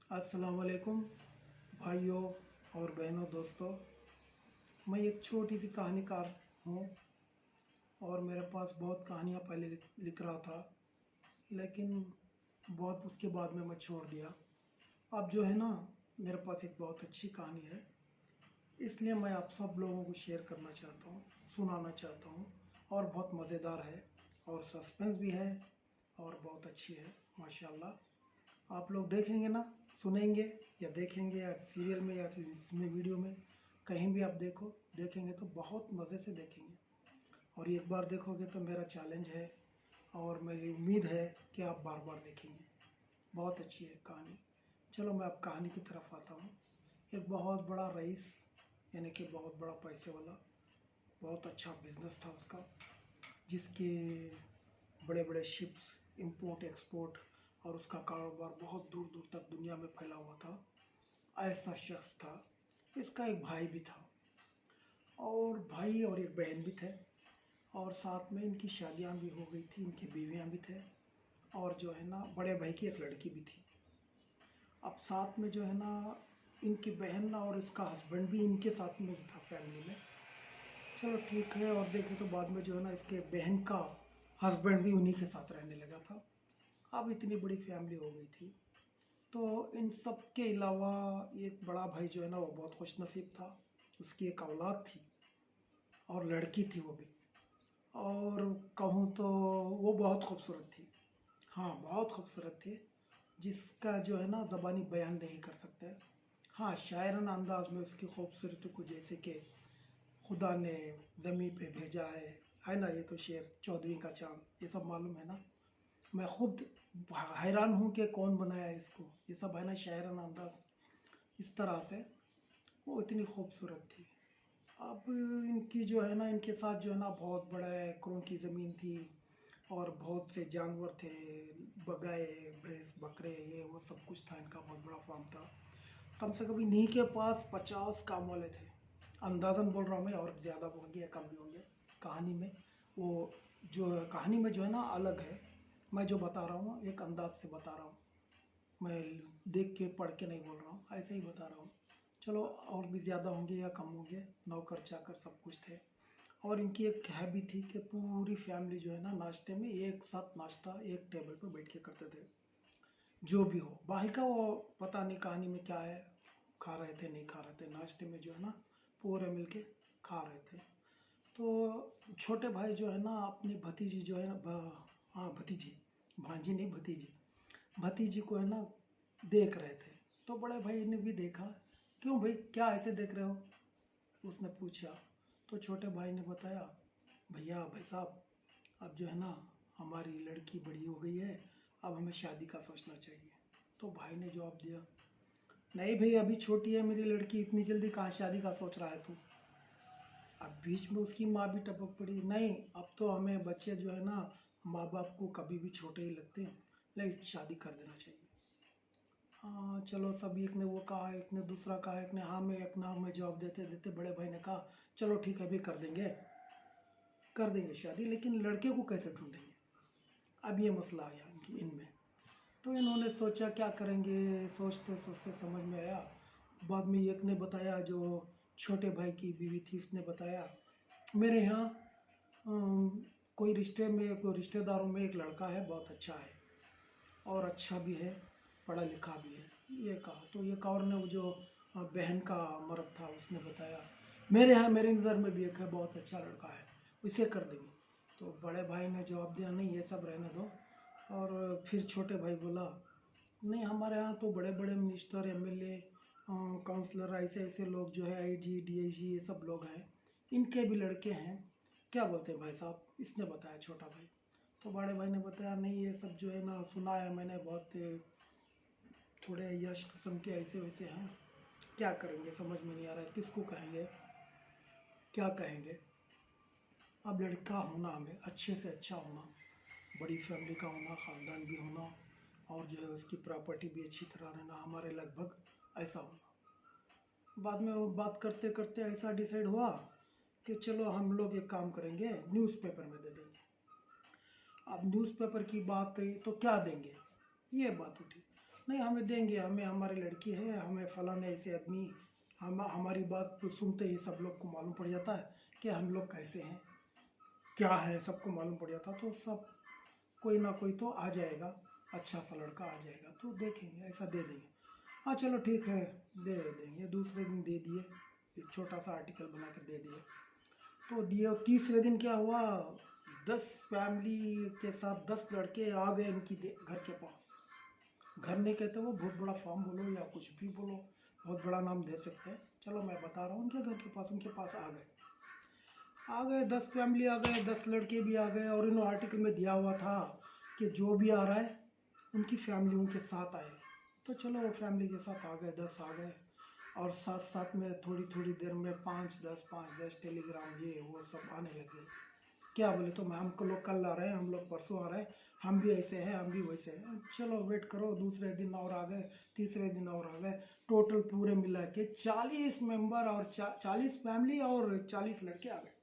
अस्सलाम वालेकुम भाइयों और बहनों दोस्तों। मैं एक छोटी सी कहानीकार हूँ और मेरे पास बहुत कहानियाँ पहले लिख रहा था, लेकिन बहुत उसके बाद में मैं छोड़ दिया। अब जो है ना, मेरे पास एक बहुत अच्छी कहानी है, इसलिए मैं आप सब लोगों को शेयर करना चाहता हूँ, सुनाना चाहता हूँ। और बहुत मज़ेदार है और सस्पेंस भी है और बहुत अच्छी है माशाल्लाह। आप लोग देखेंगे ना, सुनेंगे या देखेंगे या सीरियल में या फिर इसमें वीडियो में, कहीं भी आप देखेंगे तो बहुत मज़े से देखेंगे। और एक बार देखोगे तो मेरा चैलेंज है और मेरी उम्मीद है कि आप बार बार देखेंगे। बहुत अच्छी है कहानी। चलो मैं अब कहानी की तरफ आता हूँ। एक बहुत बड़ा रईस, यानी कि बहुत बड़ा पैसे वाला, बहुत अच्छा बिजनेस था उसका, जिसके बड़े बड़े शिप्स इंपोर्ट एक्सपोर्ट और उसका कारोबार बहुत दूर दूर तक दुनिया में फैला हुआ था। ऐसा शख्स था। इसका एक भाई भी था और भाई और एक बहन भी थे, और साथ में इनकी शादियां भी हो गई थी, इनके बीवियां भी थे, और जो है ना बड़े भाई की एक लड़की भी थी। अब साथ में जो है ना, इनकी बहन और इसका हस्बैंड भी इनके साथ में ही था फैमिली में। चलो ठीक है। और देखें तो बाद में जो है ना, इसके बहन का हस्बैंड भी उन्हीं के साथ रहने लगा था। अब इतनी बड़ी फैमिली हो गई थी। तो इन सब के अलावा एक बड़ा भाई जो है ना, वो बहुत खुशनसीब था। उसकी एक औलाद थी और लड़की थी वो भी। और कहूँ तो वो बहुत खूबसूरत थी। हाँ, बहुत खूबसूरत थी, जिसका जो है ना ज़बानी बयान नहीं कर सकते। हाँ, शायराना अंदाज में उसकी खूबसूरती को, जैसे कि खुदा ने ज़मीन पे भेजा है ना। ये तो शेर, चौदहवीं का चांद, ये सब मालूम है ना। मैं खुद हैरान हूँ कि कौन बनाया इसको। ये सब है ना शायराना अंदाज, इस तरह से वो इतनी खूबसूरत थी। अब इनकी जो है ना, इनके साथ जो है ना बहुत बड़ा एकड़ों की ज़मीन थी और बहुत से जानवर थे, गाय भैंस बकरे ये वो सब कुछ था। इनका बहुत बड़ा फार्म था। कम से कम इन्हीं के पास 50 काम वाले थे। अंदाज़न बोल रहा हूँ मैं, और ज़्यादा होंगे या कम भी होंगे। कहानी में वो, जो कहानी में जो है ना अलग है। मैं जो बता रहा हूँ एक अंदाज से बता रहा हूँ, मैं देख के पढ़ के नहीं बोल रहा हूँ, ऐसे ही बता रहा हूँ। चलो, और भी ज़्यादा होंगे या कम होंगे, नौकर चाकर सब कुछ थे। और इनकी एक हैबिट थी कि पूरी फैमिली जो है ना, नाश्ते में एक साथ नाश्ता एक टेबल पर बैठ के करते थे। जो भी हो, बाकी का वो पता नहीं कहानी में क्या है, खा रहे थे नहीं खा रहे थे, नाश्ते में जो है ना पूरे मिलके खा रहे थे। तो छोटे भाई जो है ना, अपनी भतीजी जो है ना, हाँ भतीजी, भांजी नहीं भतीजी, भतीजी को है ना देख रहे थे। तो बड़े भाई ने भी देखा। क्यों भाई, क्या ऐसे देख रहे हो, उसने पूछा। तो छोटे भाई ने बताया, भैया भाई साहब, अब जो है ना हमारी लड़की बड़ी हो गई है, अब हमें शादी का सोचना चाहिए। तो भाई ने जवाब दिया, नहीं भाई, अभी छोटी है मेरी लड़की, इतनी जल्दी कहाँ शादी का सोच रहा है तू। अब बीच में उसकी माँ भी टपक पड़ी, नहीं अब तो हमें बच्चे जो है ना, माँ बाप को कभी भी छोटे ही लगते हैं, नहीं शादी कर देना चाहिए। हाँ चलो, सब एक ने वो कहा, एक ने दूसरा कहा, एक ने हाँ में एक ना में जवाब देते देते बड़े भाई ने कहा, चलो ठीक है, अभी कर देंगे शादी, लेकिन लड़के को कैसे ढूंढेंगे। अब ये मसला आया इनमें। तो इन्होंने सोचा क्या करेंगे, सोचते सोचते समझ में आया। बाद में एक ने बताया, जो छोटे भाई की बीवी थी, उसने बताया, मेरे यहाँ कोई रिश्तेदारों में एक लड़का है, बहुत अच्छा है और अच्छा भी है, पढ़ा लिखा भी है, ये कहा। तो एक और ने, वो जो बहन का मर्द था, उसने बताया, मेरे यहाँ मेरी नज़र में भी एक है, बहुत अच्छा लड़का है, इसे कर देंगे। तो बड़े भाई ने जवाब दिया, नहीं ये सब रहने दो। और फिर छोटे भाई बोला, नहीं हमारे यहाँ तो बड़े बड़े मिनिस्टर एमएलए काउंसलर ऐसे ऐसे लोग जो है, आईजी डीआईजी ये सब लोग हैं, इनके भी लड़के हैं, क्या बोलते हैं भाई साहब। इसने बताया छोटा भाई। तो बड़े भाई ने बताया, नहीं ये सब जो है ना सुना है मैंने, बहुत थोड़े यश किस्म के ऐसे वैसे हैं, क्या करेंगे समझ में नहीं आ रहा है, किसको कहेंगे क्या कहेंगे। अब लड़का होना, हमें अच्छे से अच्छा होना, बड़ी फैमिली का होना, ख़ानदान भी होना, और जो है उसकी प्रॉपर्टी भी अच्छी तरह रहना, हमारे लगभग ऐसा होना। बाद में वो बात करते करते ऐसा डिसाइड हुआ कि चलो हम लोग एक काम करेंगे, न्यूज़पेपर में दे देंगे। अब न्यूज़पेपर की बात आई तो क्या देंगे, ये बात उठी। नहीं हमें देंगे, हमें हमारी लड़की है, हमें फलाने ऐसे आदमी, हम हमारी बात तो सुनते ही सब लोग को मालूम पड़ जाता है कि हम लोग कैसे हैं क्या है, सबको मालूम पड़ जाता, तो सब कोई ना कोई तो आ जाएगा, अच्छा सा लड़का आ जाएगा तो देखेंगे, ऐसा दे देंगे। हाँ चलो ठीक है, दे देंगे। दूसरे दिन दे दिए, एक छोटा सा आर्टिकल बना कर दे दिए, तो दिए। और तीसरे दिन क्या हुआ, 10 फैमिली के साथ 10 लड़के आ गए इनकी घर के पास। घर नहीं कहते, वो बहुत बड़ा फार्म बोलो या कुछ भी बोलो, बहुत बड़ा नाम दे सकते हैं, चलो मैं बता रहा हूँ, उनके घर के पास, उनके पास आ गए 10 फैमिली आ गए, 10 लड़के भी आ गए। और इन आर्टिकल में दिया हुआ था कि जो भी आ रहा है उनकी फैमिली उनके साथ आए। तो चलो वो फैमिली के साथ आ गए, 10 आ गए। और साथ साथ में थोड़ी थोड़ी देर में 5-10 टेलीग्राम ये वो सब आने लगे। क्या बोले, तो मैं हमको लोग कल आ रहे हैं, हम लोग परसों आ रहे हैं, हम भी ऐसे हैं, हम भी वैसे हैं, चलो वेट करो। दूसरे दिन और आ गए, तीसरे दिन और आ गए। टोटल पूरे मिला के 40 मेंबर और 40 फैमिली और 40 लड़के आ गए।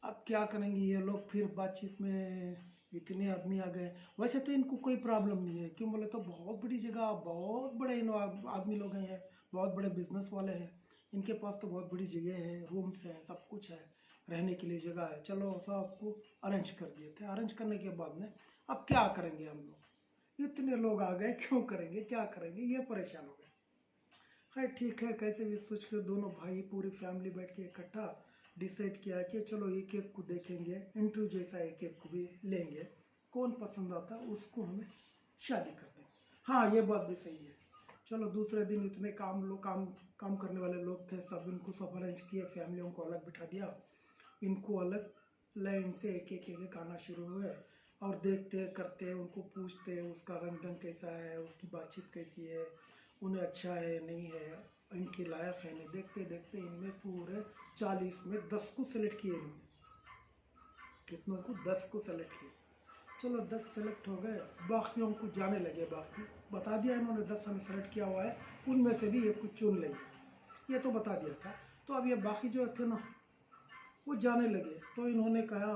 अब क्या करेंगे ये लोग, फिर बातचीत में इतने आदमी आ गए। वैसे तो इनको कोई प्रॉब्लम नहीं है, क्यों बोले तो बहुत बड़ी जगह, बहुत बड़े इन आदमी लोग हैं, बहुत बड़े बिजनेस वाले हैं, इनके पास तो बहुत बड़ी जगह है, रूम्स हैं, सब कुछ है, रहने के लिए जगह है। चलो सबको अरेंज कर दिए थे। अरेंज करने के बाद में अब क्या करेंगे हम लोग, इतने लोग आ गए, क्यों करेंगे, क्या करेंगे, ये परेशान हो गए। खैर ठीक है, कैसे भी सोच के दोनों भाई पूरी फैमिली बैठ के इकट्ठा डिसाइड किया कि चलो एक एक को देखेंगे, इंटरव्यू जैसा एक एक को भी लेंगे, कौन पसंद आता है उसको हमें शादी कर देंगे। हाँ ये बात भी सही है। चलो दूसरे दिन इतने काम करने वाले लोग थे, सब इनको सब अरेंज किए, फैमिलियों को अलग बिठा दिया, इनको अलग लाइन से एक एक एक आना शुरू हुए। और देखते करते उनको पूछते उसका रंग ढंग कैसा है, उसकी बातचीत कैसी है, उन्हें अच्छा है नहीं है, इनके लायक है नहीं, देखते देखते इनमें पूरे 40 में 10 को सेलेक्ट किए इन्होंने। कितनों को, 10 को सेलेक्ट किए। चलो 10 सेलेक्ट हो गए, बाकियों को जाने लगे। बाकी बता दिया इन्होंने, 10 हमें सेलेक्ट किया हुआ है, उनमें से भी एक कुछ चुन लेंगे, ये तो बता दिया था। तो अब ये बाकी जो थे ना, वो जाने लगे। तो इन्होंने कहा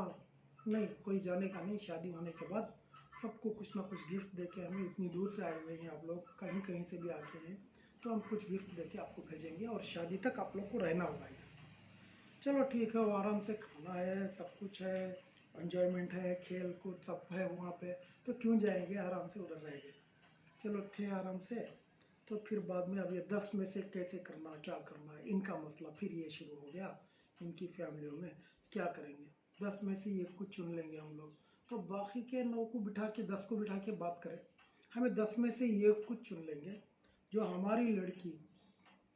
नहीं, कोई जाने का नहीं, शादी होने के बाद सबको कुछ ना कुछ गिफ्ट देके, हमें इतनी दूर से आए हुए हैं आप लोग, कहीं कहीं से भी आके हैं, तो हम कुछ गिफ्ट देके आपको भेजेंगे और शादी तक आप लोग को रहना होगा इधर। चलो ठीक है, वो आराम से खाना है, सब कुछ है, एंजॉयमेंट है, खेल कूद सब है वहाँ पे, तो क्यों जाएंगे, आराम से उधर रहेंगे। चलो थे आराम से। तो फिर बाद में अब ये 10 में से कैसे करना, क्या करना है, इनका मसला फिर ये शुरू हो गया इनकी फैमिलियों में। क्या करेंगे, 10 में से एक को चुन लेंगे हम लोग, तो बाकी के 9 को बिठा के, 10 को बिठा के बात करें, हमें 10 में से एक को चुन लेंगे जो हमारी लड़की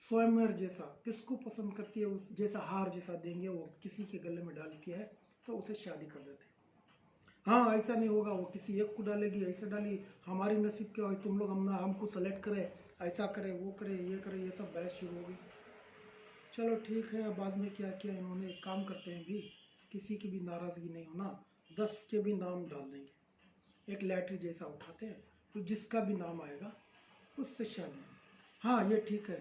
स्वयंवर जैसा किसको पसंद करती है, उस जैसा हार जैसा देंगे, वो किसी के गले में डालती है तो उसे शादी कर देते हैं। हाँ ऐसा नहीं होगा वो किसी एक को डालेगी, ऐसे डाली, हमारी नसीब क्या हो, तुम लोग हमको सेलेक्ट करे, ऐसा करे, वो करे, ये करे, ये सब बहस शुरू होगी। चलो ठीक है, बाद में क्या किया इन्होंने, एक काम करते हैं भी, किसी की भी नाराज़गी नहीं होना, 10 के भी नाम डाल देंगे, एक लैटरी जैसा उठाते हैं, तो जिसका भी नाम आएगा उससे शादी। हाँ ये ठीक है,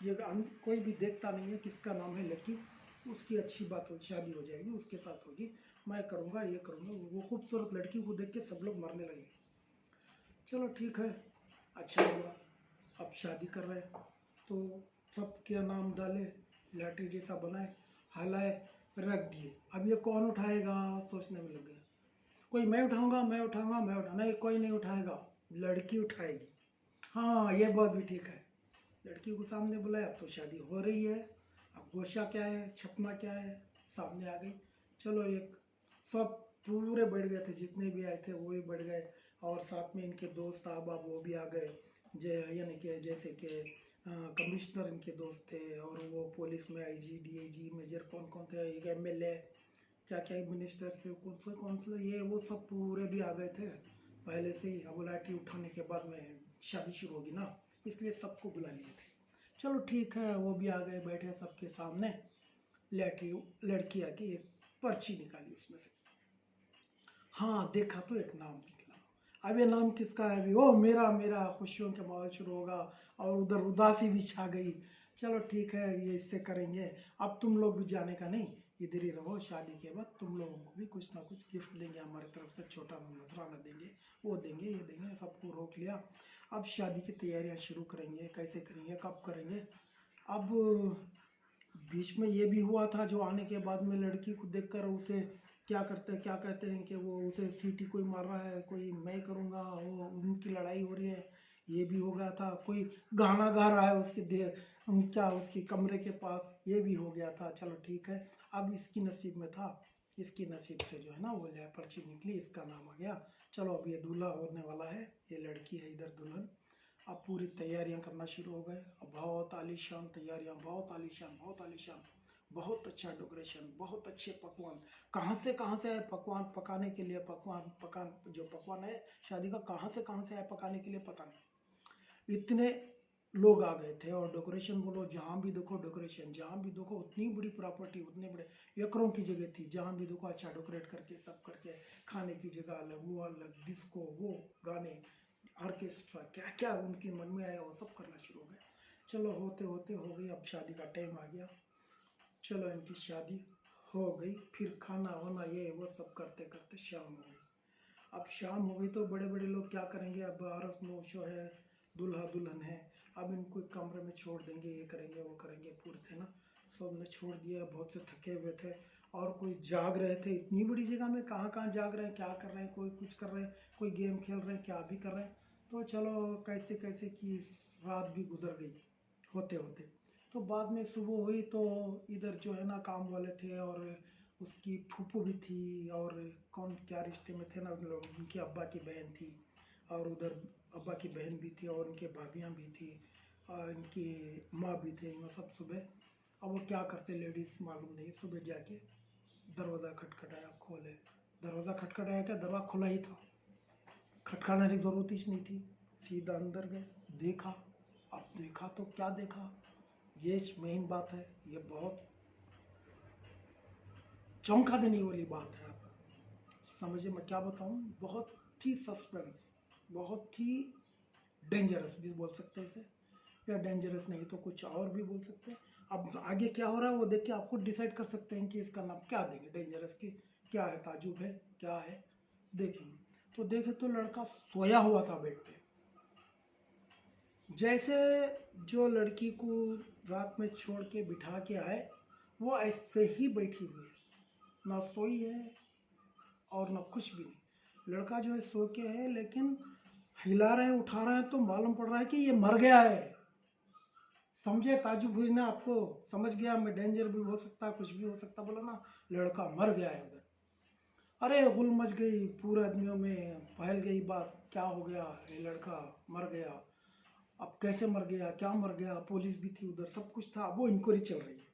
ये कोई भी देखता नहीं है किसका नाम है, लेकिन उसकी अच्छी बात हो, शादी हो जाएगी, उसके साथ होगी, मैं करूँगा, ये करूँगा। वो खूबसूरत लड़की को देख के सब लोग मरने लगे। चलो ठीक है, अच्छा हुआ, अब शादी कर रहे हैं, तो सब क्या नाम डाले, लैटरी जैसा बनाए, हलाए, रख दिए। अब ये कौन उठाएगा, सोचने में लग गया। कोई मैं उठाऊंगा, नहीं कोई नहीं उठाएगा, लड़की उठाएगी। हाँ ये बात भी ठीक है, लड़की को सामने बुलाया, अब तो शादी हो रही है, अब गोशा क्या है, छपना क्या है, सामने आ गई। चलो एक सब पूरे बढ़ गए थे, जितने भी आए थे वो भी बढ़ गए, और साथ में इनके दोस्त अहबाब वो भी आ गए, यानी कि जैसे कि कमिश्नर इनके दोस्त थे, और वो पुलिस में आईजी, डीआईजी, मेजर, कौन कौन थे, एक एमएलए, क्या क्या मिनिस्टर से, कौंसलर, ये वो सब पूरे भी आ गए थे पहले से ही। अब लैटरी उठाने के बाद में शादी शुरू होगी ना, इसलिए सबको बुला लिए थे। चलो ठीक है, वो भी आ गए, बैठे सबके सामने, लैटरी, लड़की आके एक पर्ची निकाली उसमें से, हाँ देखा तो एक नाम निकला। अब ये नाम किसका है, अभी ओ मेरा मेरा, खुशियों का माहौल शुरू होगा, और उधर उदासी भी छा गई। चलो ठीक है, ये इससे करेंगे, अब तुम लोग भी जाने का नहीं, इधर ही रहो, शादी के बाद तुम लोगों को भी कुछ ना कुछ गिफ्ट देंगे हमारी तरफ से, छोटा नजराना देंगे, वो देंगे, ये देंगे। सबको रोक लिया। अब शादी की तैयारियां शुरू करेंगे, कैसे करेंगे, कब करेंगे। अब बीच में ये भी हुआ था, जो आने के बाद में लड़की को देखकर उसे क्या कहते हैं कि वो उसे सीटी कोई मार रहा है, कोई मैं करूँगा, वो उनकी लड़ाई हो रही है, ये भी हो गया था। कोई गाना गा रहा है उसके क्या उसके कमरे के पास, ये भी हो गया था। चलो ठीक है, अब इसकी नसीब में था, इसकी नसीब से जो है ना वो पर्ची निकली, इसका नाम आ गया। चलो अब ये दूल्हा होने वाला है, ये लड़की है इधर दुल्हन। अब पूरी तैयारियां करना शुरू हो गए। अब बहुत आलीशान तैयारियां, बहुत आलीशान, बहुत आलीशान, बहुत अच्छा डेकोरेशन, बहुत अच्छे पकवान। कहाँ से आए पकवान पकाने के लिए, पकान जो पकवान है शादी का, कहाँ से आए पकाने के लिए पता नहीं। इतने लोग आ गए थे। और डेकोरेशन बोलो, जहाँ भी देखो डेकोरेशन, जहाँ भी देखो उतनी बड़ी प्रॉपर्टी, उतने बड़े एकड़ों की जगह थी। जहाँ भी देखो अच्छा डेकोरेट करके सब करके, खाने की जगह अलग, वो अलग, डिस्को, वो गाने, ऑर्केस्ट्रा, क्या क्या उनके मन में आया वो सब करना शुरू हो गए। चलो होते होते हो गई। अब शादी का टाइम आ गया। चलो इनकी शादी हो गई। फिर खाना वाना ये वो सब करते करते शाम हो गई। अब शाम हो गई तो बड़े बड़े लोग क्या करेंगे, अब औरत जो है, दूल्हा दुल्हन है, अब इनको एक कमरे में छोड़ देंगे, ये करेंगे वो करेंगे, पूरे थे ना, सब ने छोड़ दिया। बहुत से थके हुए थे और कोई जाग रहे थे। इतनी बड़ी जगह में कहाँ जाग रहे हैं, क्या कर रहे हैं, कोई कुछ कर रहे हैं, कोई गेम खेल रहे हैं, क्या भी कर रहे हैं। तो चलो कैसे कैसे की रात भी गुजर गई होते होते। तो बाद में सुबह हुई तो इधर जो है ना काम वाले थे, और उसकी फूफू भी थी, और कौन क्या रिश्ते में थे ना, उनके अब्बा की बहन थी, और उधर अब्बा की बहन भी थी, और उनके भाभियाँ भी थी, और इनकी माँ भी थे। इन सब सुबह, अब वो क्या करते लेडीज़ मालूम नहीं, सुबह जाके दरवाज़ा खटखटाया, खोले। दरवाज़ा खटखटाया क्या, दरवाज़ा खुला ही था, खटखटाने की ज़रूरत ही नहीं थी। सीधा अंदर गए, देखा। अब देखा तो क्या देखा, ये मेन बात है, ये बहुत चौंका देने वाली बात है। आप समझिए मैं क्या बताऊं, बहुत ही सस्पेंस, बहुत ही डेंजरस भी बोल सकते हैं इसे, या डेंजरस नहीं तो कुछ और भी बोल सकते हैं। अब आगे क्या हो रहा है वो देख के आप खुद डिसाइड कर सकते हैं कि इसका नाम क्या देंगे, डेंजरस की क्या है, ताजुब है, क्या है, देखेंगे। तो देखे तो लड़का सोया हुआ था बेड पे। जैसे जो लड़की को रात में छोड़ के बिठा के आए, वो ऐसे ही बैठी हुई है, ना सोई है और ना कुछ भी नहीं। लड़का जो है सो के है, लेकिन हिला रहे हैं, उठा रहे हैं तो मालूम पड़ रहा है कि ये मर गया है। समझे ताजुब हुई ना आपको, समझ गया मैं, डेंजर भी हो सकता है, कुछ भी हो सकता, बोला ना लड़का मर गया है उधर। अरे गुल मच गई, पूरे आदमियों में फैल गई बात, क्या हो गया, ये लड़का मर गया। अब कैसे मर गया, क्या मर गया, पुलिस भी थी उधर, सब कुछ था। वो इंक्वायरी चल रही है।